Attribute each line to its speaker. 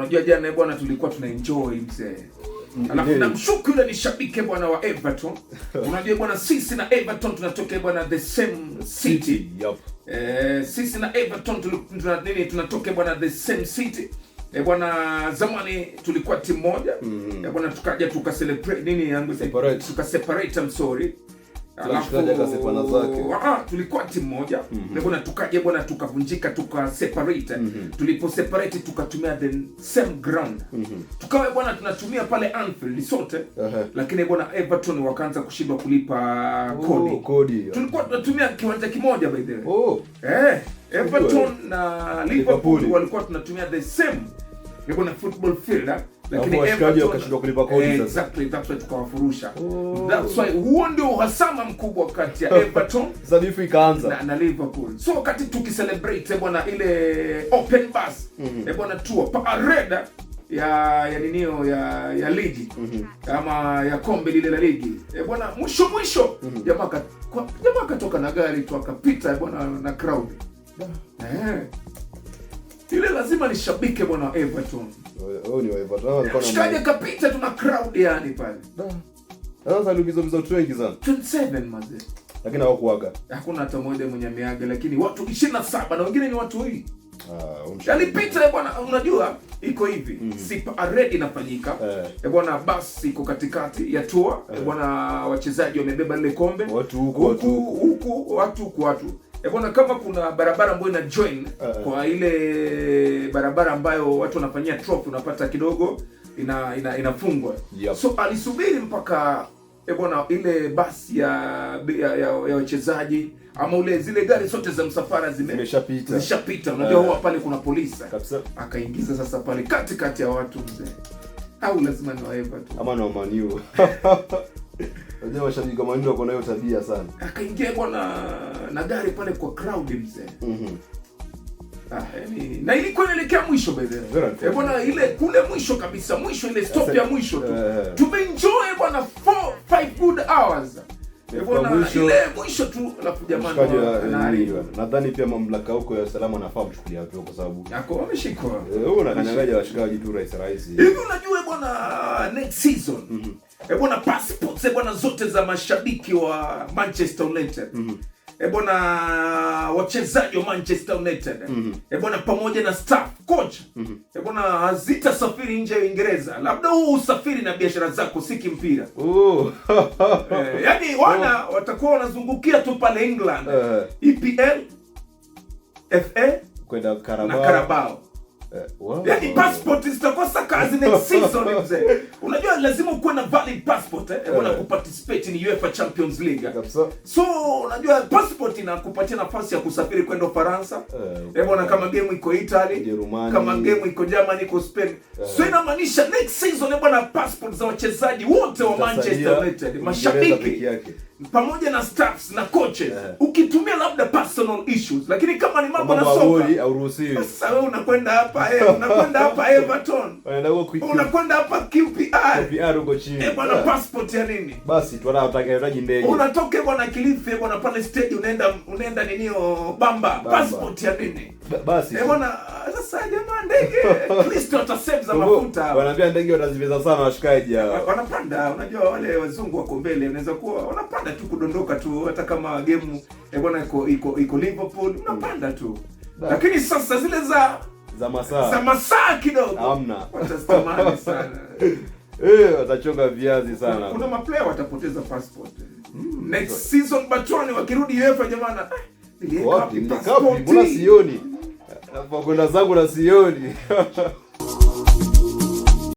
Speaker 1: Unajua jana bwana tulikuwa tuna enjoy mzee. Alafu namshuku yule ni shabiki bwana wa Everton. Unajua bwana sisi na Everton tunatoka bwana the same city.
Speaker 2: Yup.
Speaker 1: Sisi na Everton tunatoka bwana the same city. Bwana zamani tulikuwa timu moja. Bwana tukaja tukacelebrate tukaseparate, I'm sorry. Alafu tulikuwa timu moja. Bwana tukaja bwana tukavunjika tukaseparate. Tuliposeparate tukatumia the same ground. Tukawa bwana tunatumia pale Anfield sote. Lakini bwana Everton wakaanza kushindwa kulipa kodi. Tulikuwa tunatumia kiwanja kimoja by the way. Everton na Liverpool walikuwa tunatumia the same bwana football field. Lakini
Speaker 2: Everton wakashindwa kulipa kodi sasa.
Speaker 1: Exactly, that's why tukawafurusha. That's why huo ndio uhasama mkubwa kati ya Everton
Speaker 2: sasa ikaanza
Speaker 1: na Liverpool. So wakati tukicelebrate bwana ile open bus bwana tour parade ya ninio ya ligi kama ya kombe lile la ligi bwana mwisho jamaa katoka na gari tu akapita bwana na crowd. Ile lazima ni shabiki bwana Everton.
Speaker 2: Ni Everton alikuwa
Speaker 1: shikaje kapita tuna crowd yani pale.
Speaker 2: Sasa lubizo watu wengi sana.
Speaker 1: 27 mazee.
Speaker 2: Lakini hawakuaga.
Speaker 1: Hakuna hata mmoja mwenye ameaga, lakini watu 27 na wengine ni watu hii. Alipita bwana, unajua iko hivi. Si parade inafanyika. Bwana basi iko katikati ya tour. Bwana wachezaji wamebeba ile kombe.
Speaker 2: Watu
Speaker 1: huku. Bwana kama kuna barabara ambayo ina join kwa ile barabara ambayo watu wanafanyia trophy unapata kidogo inafungwa. So alisubiri mpaka bwana ile basi ya wachezaji ama zile gari zote za msafara zimeshapita. Unajua huwa pale kuna polisi kabisa. Akaingiza sasa pale katikati ya watu mzee. Au lazima ni wa Everton
Speaker 2: ama na Man U. Unajua washabiki kama ndio wako nayo tabia sana.
Speaker 1: Akaingia bwana na gari pale kwa crowd mzee. Na ilikuwa inaelekea mwisho bwana. Bwana ile kule mwisho kabisa, mwisho ile stop ya mwisho tu. Tumeenjoy bwana 4-5 good hours. Bwana ile mwisho tu alafu jamani
Speaker 2: nadhani pia mamlaka huko ya usalama anafaa kuchukulia hatua kwa sababu
Speaker 1: yako wameshikwa.
Speaker 2: Unakanyagaja washikaji tu rahisi.
Speaker 1: Hivi unajua bwana next season bwana passports bwana zote za mashabiki wa Manchester United. Bwana wachezaji wa Manchester United. Bwana pamoja na staff, coach. Bwana hazitasafiri nje ya Uingereza. Labda huu usafiri na biashara zako si kimpira. Yaani watakuwa wanazungukia tu pale England. EPL, FA
Speaker 2: kwenda
Speaker 1: Carabao. Yaani passport zitakosa kazi next season mzee. Unajua lazima ukuwe na valid passport bwana kuparticipate in UEFA Champions League. So unajua passport inakupatia nafasi ya kusafiri kwenda Ufaransa. Bwana kama game iko Italy,
Speaker 2: Jerumani,
Speaker 1: kama game iko Germany, iko Spain. So inamaanisha next season bwana passport za wachezaji wote wa Manchester United, mashabiki pamoja na staffs na coaches ukitumia labda personal issues, lakini kama ni mambo na soka
Speaker 2: hauruhusiwi.
Speaker 1: Sasa wewe unakwenda hapa Everton, unakwenda hapa QPR
Speaker 2: uko chini
Speaker 1: bwana passport ya nini?
Speaker 2: Basi tunataka ndege
Speaker 1: unatoke bwana Kilifi bwana pale stage unaenda ninio Bamba passport ya nini?
Speaker 2: Basi
Speaker 1: bwana sasa jamaa ndege Kristo atasave za mafuta.
Speaker 2: Wanaambia ndege wataziveza sana washikaji hao.
Speaker 1: Wanapanda, unajua wale wazungu wako mbele, unaweza kuwa wanapanda tu kudondoka tu hata kama game bwana iko Liverpool unapanda tu. Lakini sasa zile za masaa kidogo
Speaker 2: hamna.
Speaker 1: Watastamani sana.
Speaker 2: Watachonga viazi sana.
Speaker 1: Kuna maplayer watapoteza passport. Next season Batoni wakirudi UEFA jamani.
Speaker 2: Nilieka passport. Mbona sioni? Hapo kwenda zangu na sioni.